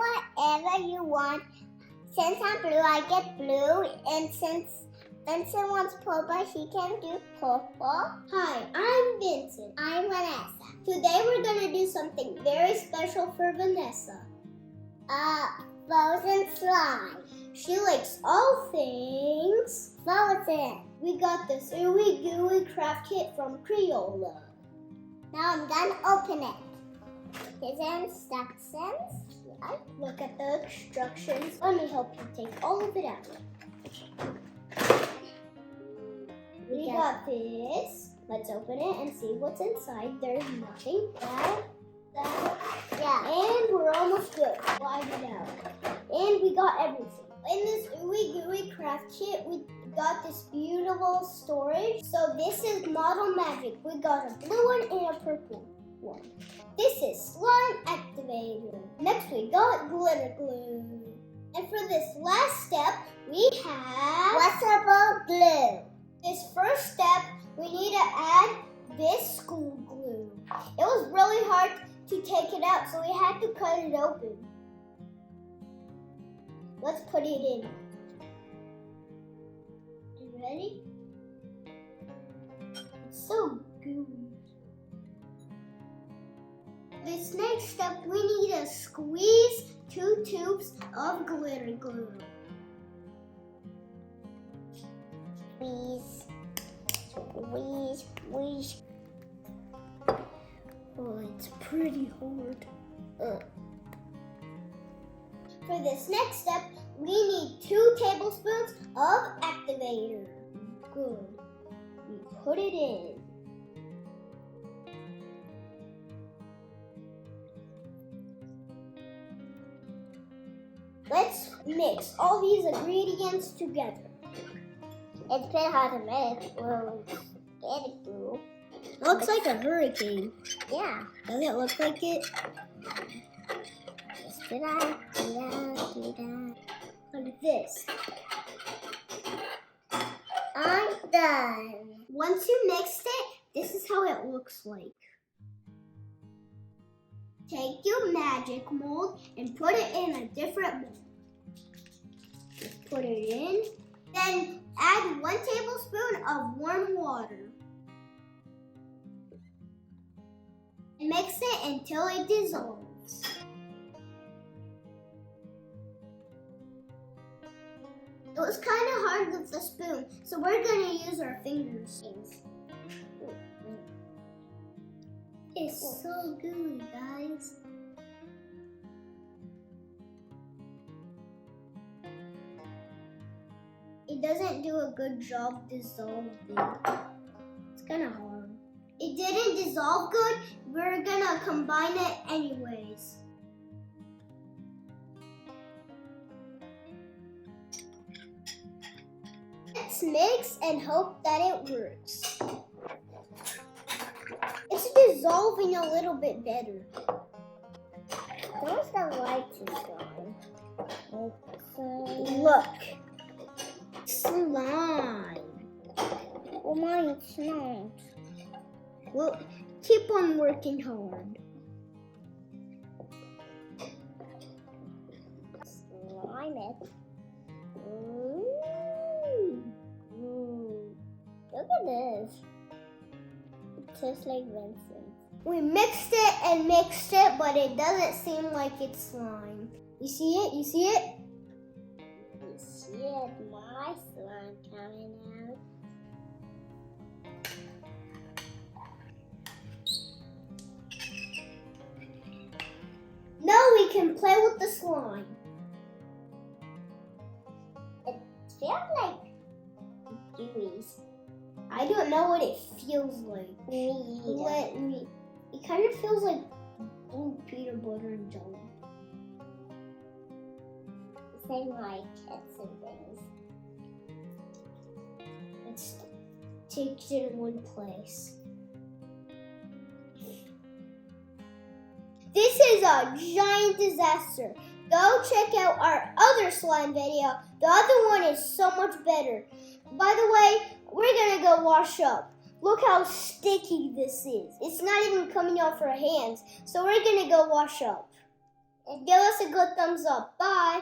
whatever you want. Since I'm blue, I get blue. And since Vincent wants purple, he can do purple. Hi, I'm Vincent. I'm Vanessa. Today we're gonna do something very special for Vanessa. Frozen slime. She likes all things frozen. We got this ooey gooey craft kit from Crayola. Now I'm gonna open it. Here's the instructions. Yeah. Look at the instructions. Let me help you take all of it out. We got this. Let's open it and see what's inside. There's nothing. Yeah. And we're almost good. Slide it out. And we got everything. In this ooey gooey craft kit, we got this beautiful storage. So this is Model Magic. We got a blue one and a purple one. This is slime activator. Next we got glitter glue. And for this last step, we have washable glue. This first step, we need to add this school glue. It was really hard to take it out, so we had to cut it open. Let's put it in. You ready? It's so gooey. This next step, we need to squeeze 2 tubes of glitter glue. Squeeze, squeeze, squeeze. Oh, it's pretty hard. For this next step, we need 2 tablespoons of activator. Good. We put it in. Let's mix all these ingredients together. It's pretty hard to mix. Well, get it through. Looks like a hurricane. Yeah. Does it look like it? Like this. I'm done. Once you mixed it, this is how it looks like. Take your magic mold and put it in a different mold. Just put it in. Then add 1 tablespoon of warm water. And mix it until it dissolves. It was kind of hard with the spoon, so we're going to use our fingers. It's so good, guys. It doesn't do a good job dissolving. It's kind of hard. It didn't dissolve good. We're going to combine it anyways. Let's mix and hope that it works. It's dissolving a little bit better. Where's the lights going? Look. Slime. Oh my, it's not. Well, keep on working hard. Slime it. Look at this. It tastes like Vincent. We mixed it and mixed it, but it doesn't seem like it's slime. You see it? You see it? You see it? My slime coming out. Now we can play with the slime. It feels like gooeys. I don't know what it feels like. It kind of feels like blue peanut butter and jelly. Same like kits and things. Let's take it in one place. This is a giant disaster. Go check out our other slime video. The other one is so much better. By the way, we're gonna go wash up. Look how sticky this is. It's not even coming off our hands. So we're gonna go wash up. and give us a good thumbs up. Bye!